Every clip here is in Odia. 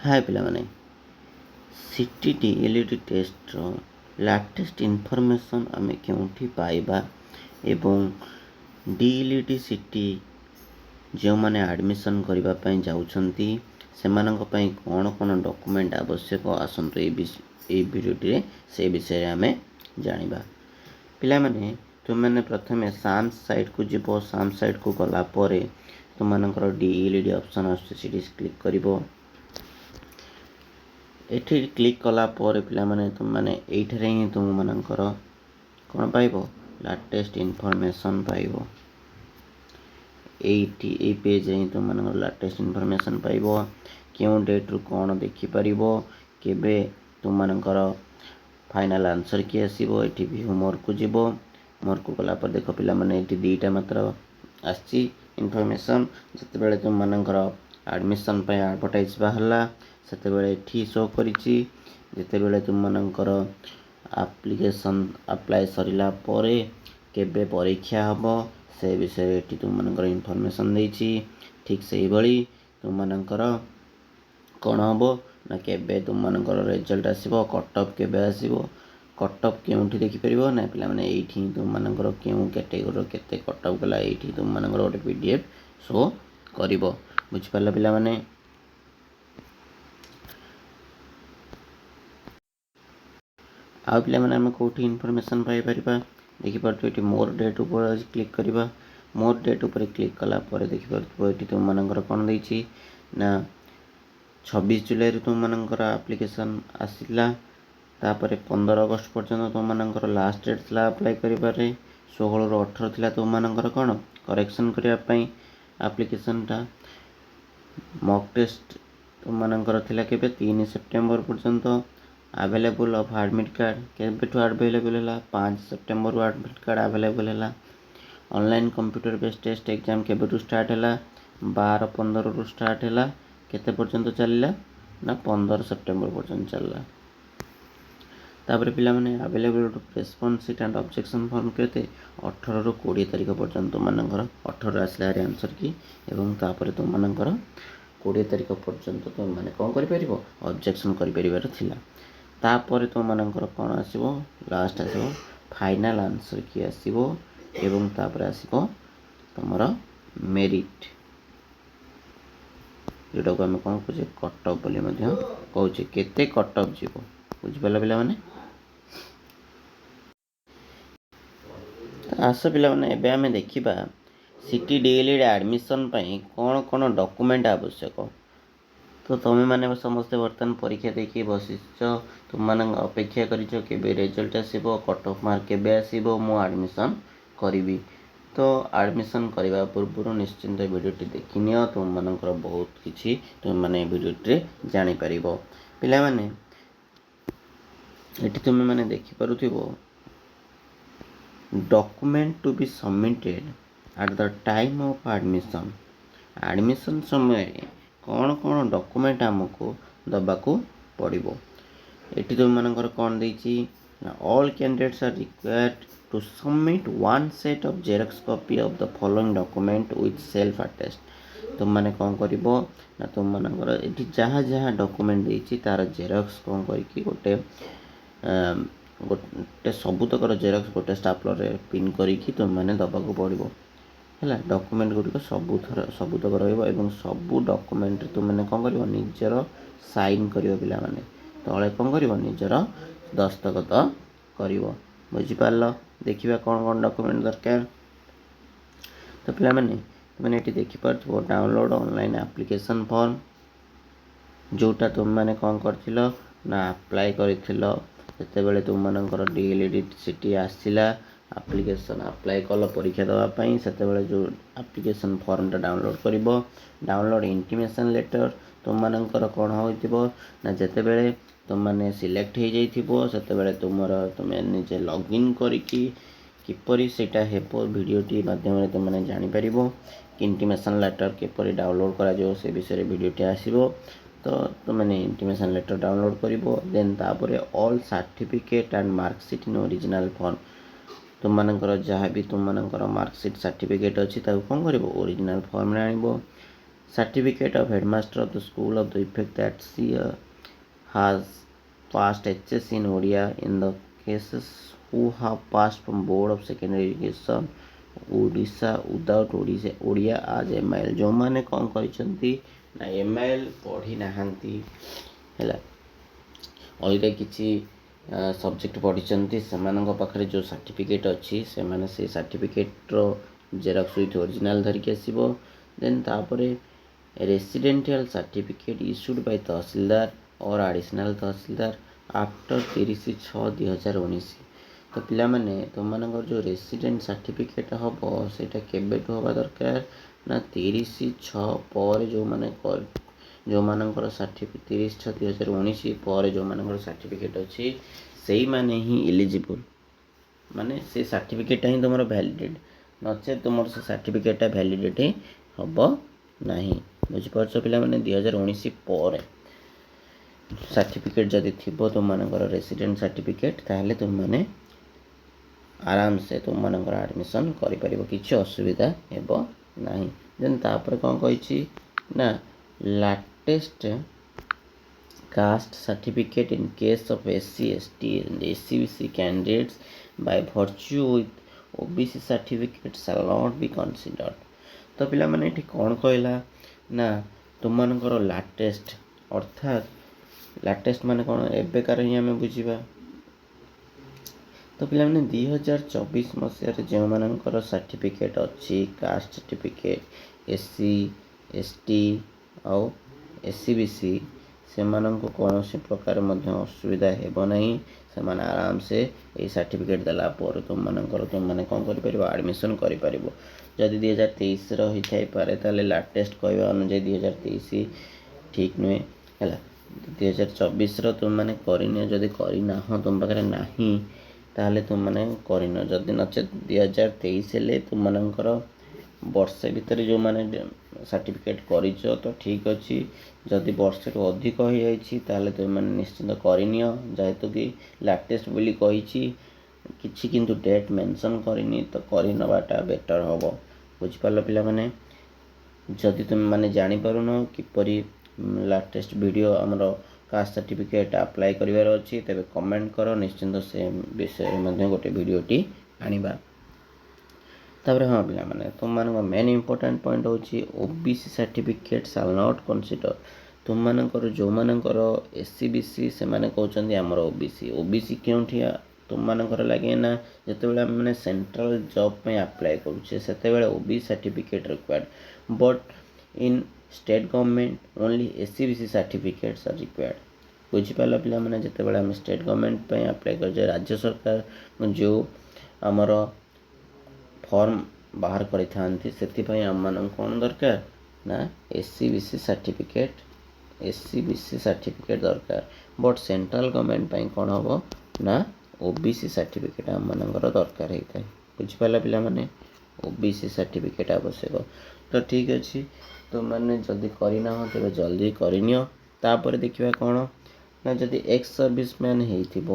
हाय पिलामाने सीटी डीएलईडी टेस्ट लाटेस्ट इनफॉरमेशन आमे केउठी पाइबा एवं डीएलईडी सीटी जो माने एडमिशन करबा पई जाउछंती सेमानंक पई कोन कोन डॉक्यूमेंट आवश्यक आसंतो ए वीडियो रे से विषय आमे जानिबा। पिलामाने तुमने प्रथमे साम्स साइट को जिवो साम्स साइट को गला परे तुमनकर डीएलईडी ऑप्शन आसे सिटी क्लिक करिवो। एठी क्लिक कला पर पिलामाने तुमने एइठरे ही तुमनकर कोन पाइबो लेटेस्ट इनफॉरमेशन पाइबो। एइठी ए पेज ही तुमनकर लेटेस्ट इनफॉरमेशन पाइबो। क्यों डेट रु कोन देखि परिबो केबे तुमनकर फाइनल आंसर की आसीबो। एठी व्यू मोर को जिवो मोर को गला पर देखो पिलामाने एठी दीटा मात्र आछि इनफॉरमेशन जते बेले तुमनकर एडमिशन पे एडवर्टाइज बाहरला सेते बेले एठी शो करिछि जते बेले तुमनकर एप्लीकेशन अप्लाई सरिला परे केबे परीक्षा हबो से विषय एठी तुमनकर इनफॉरमेशन देछि। ठीक सेही भली तुमनकर कोन हबो ना केबे तुमनकर रिजल्ट आसीबो कट ऑफ केबे आसीबो कट ऑफ केउठी देखि परिबो ना पिला माने एठी तुमनकर केउ कैटेगरी केते कट ऑफ गला एठी तुमनकर ओटे पीडीएफ शो करिवो। बुझि पाला पिला माने आ पिला माने हम कोठी इनफॉरमेशन पाई परिबा देखि परतो एठी मोर डेट ऊपर क्लिक करिबा। मोर डेट ऊपर क्लिक कला परे देखि परतो एठी तुमनकर कोन दैछि ना 26 जुलाई रे तुमनकर एप्लीकेशन आसिला तापरे 15 अगस्त पर्यंत तुमनकर लास्ट डेट थिला अप्लाई करिबारे 16 रो 18 थिला तुमनकर कोन करेक्शन करिया पई एप्लीकेशन टा मॉक टेस्ट तुमनकर थिला केबे 3 सितंबर पर्यंत अवेलेबल ऑफ एडमिट कार्ड केबेठू अवेलेबल है 5 सितंबर को एडमिट कार्ड अवेलेबल है। Online computer based test exam केबेठू स्टार्ट है 12-15 रु स्टार्ट है केते पर्यंत चलला ना 15 सितंबर पर्यंत चलला। तापर पिला माने available response sheet and objection form केते 18 रु 20 तारिख पर्यंत तुमनकर 18 आसला आंसर की एवं तापर तुमनकर 20 तारिख पर्यंत तुम माने कोन करि परिबो ऑब्जेक्शन करि परिबार थिला। तापर तुमनकर कोन आसीबो लास्ट आसीबो फाइनल आंसर की आसीबो एवं तापर आसीबो तमरा मेरिट जेटा को हम कोन कहै कट ऑफ बोली मध्य कहै केते कट ऑफ जीवो। बुझि पाला पिला माने आस पिला माने एबे हमें देखिबा सीटी डीएलईडी एडमिशन पई कोन कोन डॉक्यूमेंट आवश्यक। तो तुम मैंने समस्ते बर्तमान परीक्षा देखिए बसिच तुम मान अपेक्षा कर रिजल्ट आसो कट ऑफ मार्क केबे आसो मु एडमिशन करी। तो एडमिशन करने पूर्व निश्चिंत वीडियोटी देखनी तुम मानकर बहुत किसी तुम मैंने वीडियो जापर पिला माने ये तुम मैंने देखिपुव document to be submitted at the time of admission. Admission समय कौन कौन डॉक्यूमेंट आमको दबाको पड़िबो। एटी तुम मानकर कौन देछि all candidates are required to submit one set of xerox copy of the following document with self attest. तुम माने कौन करिवो ना तुम मानकर एटी जहाँ जहाँ डॉक्यूमेंट देछि तार जेरॉक्स कौन करके गोटे गोटे सबुतकर जेरॉक्स गोटे स्टापलर रे पिन करके तुम माने दबाको पड़िबो है। डॉक्यूमेंट गुड़िक सबुतक रही सबू डॉक्यूमेंट तुम मैंने कौन कर निजर साइन कर पिला माने तले कौन कर निजर दस्तखत कर बुझिपार। देखा कौन कौन डॉक्यूमेंट दरकार तो पिला माने तुमने ये देखिपार डाउनलोड ऑनलाइन एप्लीकेशन फॉर्म जोटा तुम मैंने कौन कर ना अप्लाई करते तुम मानकर डीएलईडी सीटी आसला एप्लीकेशन अप्लाई कल परीक्षा देवाई से जो एप्लीकेशन फॉर्म टा डाउनलोड कर डाउनलोड इंटीमेशन लेटर तुम मानकर कौन हो ना जिते बड़े तुम मैंने सिलेक्ट हो जाइथिबो सेते बेले तुम्हें निजे लॉगिन करिकी किपरि सेटा हेबो वीडियोटी माध्यम तुम मैंने जानि परिबो इंटीमेशन लेटर किपरि डाउनलोड करा जो से विषय वीडियोटी आसीबो। तो तुम मैंने इंटीमेशन लेटर डाउनलोड करिबो देन तापरे all certificate and marksheet in original form तुम मानकर जहाँ भी तुम मानकर मार्कशीट सर्टिफिकेट अच्छी कौन कर ओरिजिनल फॉर्म रे आनिबो Certificate of headmaster of the school of the effect that she has passed HSC in Odia in the cases who have passed from board of secondary education Odisha without Odia as MIL ଯେଉଁମାନେ କ'ଣ କରିଛନ୍ତି ନା MIL ପଢ଼ି ନାହାନ୍ତି ହେଲା ଅଲଗା କିଛି ସବଜେକ୍ଟ ପଢ଼ିଛନ୍ତି ସେମାନଙ୍କ ପାଖରେ ଯେଉଁ ସାର୍ଟିଫିକେଟ୍ ଅଛି ସେମାନେ ସେଇ ସାର୍ଟିଫିକେଟ୍ର ଜେରକ୍ସ ୱିଥ୍ ଅରିଜିନାଲ୍ ଧରିକି ଆସିବ ଦେନ୍ ତାପରେ ରେସିଡେଣ୍ଟିଆଲ୍ ସାର୍ଟିଫିକେଟ୍ ଇସ୍ୟୁଡ୍ ବାଇ ତହସିଲଦାର ଅର୍ ଆଡ଼ିସନାଲ୍ ତହସିଲଦାର ଆଫ୍ଟର 30/6/2019 ତ ପିଲାମାନେ ତୁମମାନଙ୍କର ଯେଉଁ ରେସିଡେଣ୍ଟ ସାର୍ଟିଫିକେଟ୍ ହେବ ସେଇଟା କେବେଠୁ ହେବା ଦରକାର ନା 30/6 ପରେ ଯେଉଁମାନଙ୍କର 30/6/2019 ପରେ ଯେଉଁମାନଙ୍କର ସାର୍ଟିଫିକେଟ୍ ଅଛି ସେଇମାନେ ହିଁ ଏଲିଜିବୁଲ୍ ମାନେ ସେ ସାର୍ଟିଫିକେଟ୍ଟା ହିଁ ତୁମର ଭ୍ୟାଲିଡେଟ୍ ନଚେତ୍ ତୁମର ସେ ସାର୍ଟିଫିକେଟ୍ଟା ଭ୍ୟାଲିଡେଟ୍ ହେବ ନାହିଁ ବୁଝିପାରୁଛ ପିଲାମାନେ 2019 ପରେ ସାର୍ଟିଫିକେଟ୍ ଯଦି ଥିବ ତୁମମାନଙ୍କର ରେସିଡେଣ୍ଟ ସାର୍ଟିଫିକେଟ୍ ତାହେଲେ ତୁମମାନେ ଆରାମସେ ତୁମମାନଙ୍କର ଆଡ଼ମିସନ୍ କରିପାରିବ କିଛି ଅସୁବିଧା ହେବ ନାହିଁ ଦେନ୍ ତାପରେ କ'ଣ କହିଛି ନା latest caste certificate in case of SC, ST and SCBC candidates by virtue with OBC certificate shall not be considered ତ ପିଲାମାନେ ଏଠି କ'ଣ କହିଲା ନା ତୁମମାନଙ୍କର ଲାଟେଷ୍ଟ ଅର୍ଥାତ୍ ଲାଟେଷ୍ଟ ମାନେ କ'ଣ ଏବେକାର ହିଁ ଆମେ ବୁଝିବା ତ ପିଲାମାନେ 2024 ମସିହାରେ ଯେଉଁମାନଙ୍କର ସାର୍ଟିଫିକେଟ୍ ଅଛି କାଷ୍ଟ ସାର୍ଟିଫିକେଟ୍ SC, ST ଆଉ SCBC ସେମାନଙ୍କୁ କୌଣସି ପ୍ରକାର ମଧ୍ୟ ଅସୁବିଧା ହେବ ନାହିଁ ସେମାନେ ଆରାମସେ ଏଇ ସାର୍ଟିଫିକେଟ୍ ଦେଲା ପରେ ତୁମମାନେ କ'ଣ କରିପାରିବ ଆଡ଼ମିସନ୍ କରିପାରିବ ଯଦି 2023ର ହୋଇଥାଇପାରେ ତାହେଲେ ଲାଟେଷ୍ଟ କହିବା ଅନୁଯାୟୀ 2023 ଠିକ୍ ନୁହେଁ ହେଲା 2024ର ତୁମମାନେ କରିନିଅ ଯଦି କରିନାହଁ ତୁମ ପାଖରେ ନାହିଁ ତାହେଲେ ତୁମମାନେ କରିନ ଯଦି ନଚେତ୍ 2023 ହେଲେ ତୁମମାନଙ୍କର ବର୍ଷେ ଭିତରେ ଯେଉଁମାନେ ସାର୍ଟିଫିକେଟ୍ କରିଛ ତ ଠିକ୍ ଅଛି ଯଦି ବର୍ଷେରୁ ଅଧିକ ହୋଇଯାଇଛି ତାହେଲେ ତୁମମାନେ ନିଶ୍ଚିନ୍ତ କରିନିଅ ଯେହେତୁ କି ଲାଟେଷ୍ଟ ବୋଲି କହିଛି କିଛି କିନ୍ତୁ ଡେଟ୍ ମେନସନ୍ କରିନି ତ କରିନେବାଟା ବେଟର୍ ହେବ ବୁଝିପାରିଲ ପିଲାମାନେ ଯଦି ତୁମେମାନେ ଜାଣିପାରୁନ କିପରି ଲାଟେଷ୍ଟ ଭିଡ଼ିଓ ଆମର କାଷ୍ଟ ସାର୍ଟିଫିକେଟ୍ ଆପ୍ଲାଏ କରିବାର ଅଛି ତେବେ କମେଣ୍ଟ କର ନିଶ୍ଚିନ୍ତ ସେ ବିଷୟରେ ମଧ୍ୟ ଗୋଟେ ଭିଡ଼ିଓଟି ଆଣିବା ତାପରେ ହଁ ପିଲାମାନେ ତୁମମାନଙ୍କ ମେନ୍ ଇମ୍ପୋର୍ଟାଣ୍ଟ ପଏଣ୍ଟ ହେଉଛି OBC certificate shall not consider ତୁମମାନଙ୍କର ଯେଉଁମାନଙ୍କର SCBC ସେମାନେ କହୁଛନ୍ତି ଆମର OBC କେଉଁଠି ତୁମମାନଙ୍କର ଲାଗେ ନା ଯେତେବେଳେ ଆମେ ସେଣ୍ଟ୍ରାଲ ଜବ୍ ପାଇଁ ଆପ୍ଲାଏ କରୁଛେ ସେତେବେଳେ OBC certificate required but in state government only SCBC certificates are required ବୁଝିପାରିଲ ପିଲାମାନେ ଯେତେବେଳେ ଆମେ ଷ୍ଟେଟ୍ ଗଭର୍ଣ୍ଣମେଣ୍ଟ ପାଇଁ ଆପ୍ଲାଏ କରୁଛେ ରାଜ୍ୟ ସରକାର ଯେଉଁ ଆମର ଫର୍ମ ବାହାର କରିଥାନ୍ତି ସେଥିପାଇଁ ଆମମାନଙ୍କୁ କ'ଣ ଦରକାର ନା SCBC ସାର୍ଟିଫିକେଟ୍ ଦରକାର ବଟ୍ ସେଣ୍ଟ୍ରାଲ ଗଭର୍ଣ୍ଣମେଣ୍ଟ ପାଇଁ କ'ଣ ହେବ ନା OBC ସାର୍ଟିଫିକେଟ୍ ଆମମାନଙ୍କର ଦରକାର ହେଇଥାଏ ବୁଝିପାରିଲା ପିଲାମାନେ OBC ସାର୍ଟିଫିକେଟ୍ ଆବଶ୍ୟକ ତ ଠିକ୍ ଅଛି ତୁମମାନେ ଯଦି କରିନାହଁ ତେବେ ଜଲ୍ଦି କରିନିଅ ତାପରେ ଦେଖିବା କ'ଣ ନା ଯଦି ଏକ୍ସ ସର୍ଭିସମ୍ୟାନ୍ ହେଇଥିବ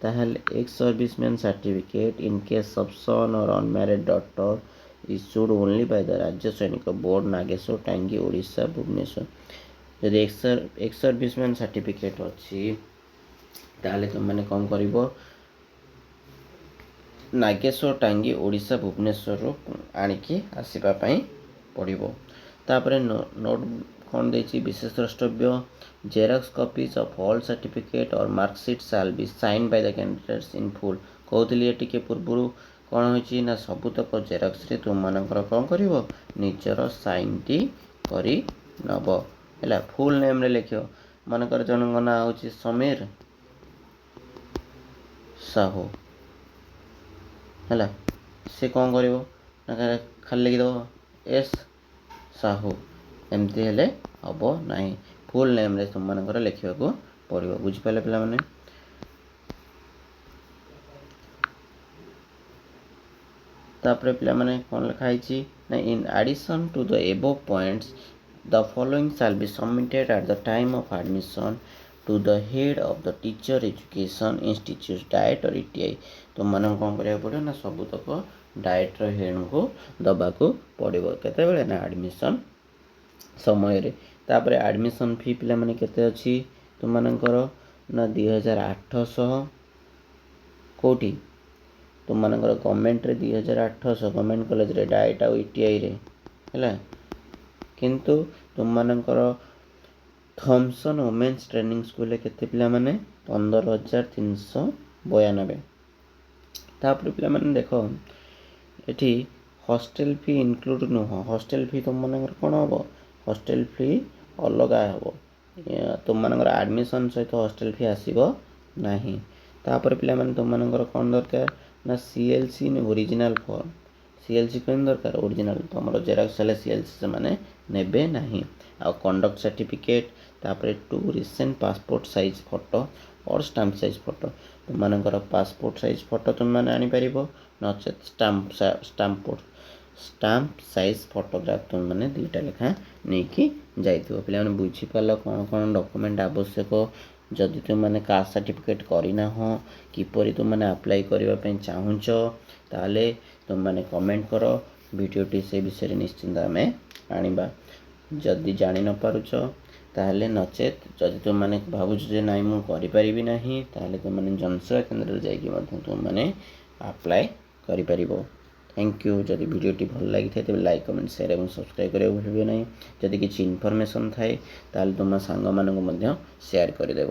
ତାହେଲେ ex serviceman certificate in case of son or unmarried daughter issued only by the Rajya Sainik board Nageswar Tangi Odisha Bhubaneswar ଯଦି ଏକ୍ସ ସର୍ଭିସମ୍ୟାନ୍ ସାର୍ଟିଫିକେଟ୍ ଅଛି ତାହେଲେ ତୁମମାନେ କ'ଣ କରିବ ନାଗେଶ୍ୱର ଟାଙ୍ଗୀ ଓଡ଼ିଶା ଭୁବନେଶ୍ୱରରୁ ଆଣିକି ଆସିବା ପାଇଁ ପଡ଼ିବ ତାପରେ ନୋଟ୍ କ'ଣ ଦେଇଛି ବିଶେଷ ଦ୍ରଷ୍ଟବ୍ୟ xerox copies of all certificate or marksheet shall be sign by the candidates in full କହୁଥିଲି ଟିକେ ପୂର୍ବରୁ କ'ଣ ହୋଇଛି ନା ସବୁତକ ଜେରକ୍ସରେ ତୁମମାନଙ୍କର କ'ଣ କରିବ ନିଜର ସାଇନ୍ଟି କରି ନେବ ହେଲା ଫୁଲ୍ ନେମ୍ରେ ଲେଖିବ ମନେକର ଜଣଙ୍କ ନାଁ ହେଉଛି ସମୀର ସାହୁ ହେଲା ସେ କ'ଣ କରିବ ନା ଖାଲି ଲେଖିଦେବ S ସାହୁ ଏମିତି ହେଲେ ହେବ ନାହିଁ ଫୁଲ୍ ନେମ୍ରେ ତୁମମାନଙ୍କର ଲେଖିବାକୁ ପଡ଼ିବ ବୁଝିପାରିଲେ ପିଲାମାନେ ତାପରେ ପିଲାମାନେ କ'ଣ ଲେଖା ହେଇଛି ନା in addition to the above points the following shall be submitted at the time of admission to the head of the teacher education institute DIET or ETI ତୁମମାନଙ୍କୁ କ'ଣ କରିବାକୁ ପଡ଼ିବ ନା ସବୁତକ ଡାଏଟ୍ର ହେଡ୍ଙ୍କୁ ଦେବାକୁ ପଡ଼ିବ କେତେବେଳେ ନା ଆଡ଼ମିସନ୍ ସମୟରେ। ତାପରେ ଆଡ଼ମିସନ୍ ଫି ପିଲାମାନେ କେତେ ଅଛି ତୁମମାନଙ୍କର ନା 2800 କେଉଁଠି ତୁମମାନଙ୍କର ଗଭର୍ଣ୍ଣମେଣ୍ଟରେ 2800 ଗଭର୍ଣ୍ଣମେଣ୍ଟ କଲେଜରେ ଡାଏଟ୍ ଆଉ ITIରେ ହେଲା। କିନ୍ତୁ ତୁମମାନଙ୍କର ଥମସନ୍ ଓମେନ୍ସ ଟ୍ରେନିଂ ସ୍କୁଲରେ କେତେ ପିଲାମାନେ 15392। ତାପରେ ପିଲାମାନେ ଦେଖ ଏଠି ହଷ୍ଟେଲ ଫି ଇନକ୍ଲୁଡ଼ ନୁହଁ। ହଷ୍ଟେଲ ଫି ତୁମମାନଙ୍କର କ'ଣ ହେବ ହଷ୍ଟେଲ ଫି ଅଲଗା ହେବ। ତୁମମାନଙ୍କର ଆଡ଼ମିସନ୍ ସହିତ ହଷ୍ଟେଲ ଫି ଆସିବ ନାହିଁ। ତାପରେ ପିଲାମାନେ ତୁମମାନଙ୍କର କ'ଣ ଦରକାର ନା CLC ଓରିଜିନାଲ୍ ଫର୍ମ। CLC ପାଇଁ ଦରକାର ଓରିଜିନାଲ୍ ତୁମର ଜେରକ୍ସ ହେଲେ CLC ସେମାନେ ନେବେ ନାହିଁ। ଆଉ କଣ୍ଡକ୍ଟ ସାର୍ଟିଫିକେଟ୍ ତାପରେ 2 recent passport size photo or stamp size photo. ତୁମମାନଙ୍କର ପାସପୋର୍ଟ ସାଇଜ୍ ଫଟୋ ତୁମମାନେ ଆଣିପାରିବ ନଚେତ୍ ଷ୍ଟାମ୍ପ ସାଇଜ୍ ଫଟୋଗ୍ରାଫ ତୁମମାନେ 2ଟା ଲେଖା ନେଇକି ଯାଇଥିବ। ପିଲାମାନେ ବୁଝିପାରିଲ କ'ଣ କ'ଣ ଡକୁମେଣ୍ଟ ଆବଶ୍ୟକ। ଯଦି ତୁମମାନେ କାଷ୍ଟ ସାର୍ଟିଫିକେଟ୍ କରିନାହଁ କିପରି ତୁମମାନେ ଆପ୍ଲାଏ କରିବା ପାଇଁ ଚାହୁଁଛ ତାହେଲେ ତୁମମାନେ କମେଣ୍ଟ କର। ଭିଡ଼ିଓଟି ସେ ବିଷୟରେ ନିଶ୍ଚିନ୍ତ ଆମେ ଆଣିବା। ଯଦି ଜାଣି ନ ପାରୁଛ ତାହେଲେ ନଚେତ୍ ଯଦି ତୁମମାନେ ଭାବୁଛ ଯେ ନାଇଁ ମୁଁ କରିପାରିବି ନାହିଁ ତାହେଲେ ତୁମମାନେ ଜନସେବା କେନ୍ଦ୍ରରେ ଯାଇକି ମଧ୍ୟ ତୁମମାନେ ଆପ୍ଲାଏ କରିପାରିବ। Thank you. ଯଦି ଭିଡ଼ିଓଟି ଭଲ ଲାଗିଥାଏ ତେବେ ଲାଇକ୍ କମେଣ୍ଟ ସେୟାର ଏବଂ ସବସ୍କ୍ରାଇବ୍ କରିବାକୁ ଭୁଲିବେ ନାହିଁ। ଯଦି କିଛି ଇନଫର୍ମେସନ୍ ଥାଏ ତାହେଲେ ତୁମ ସାଙ୍ଗମାନଙ୍କୁ ମଧ୍ୟ ସେୟାର କରିଦେବ।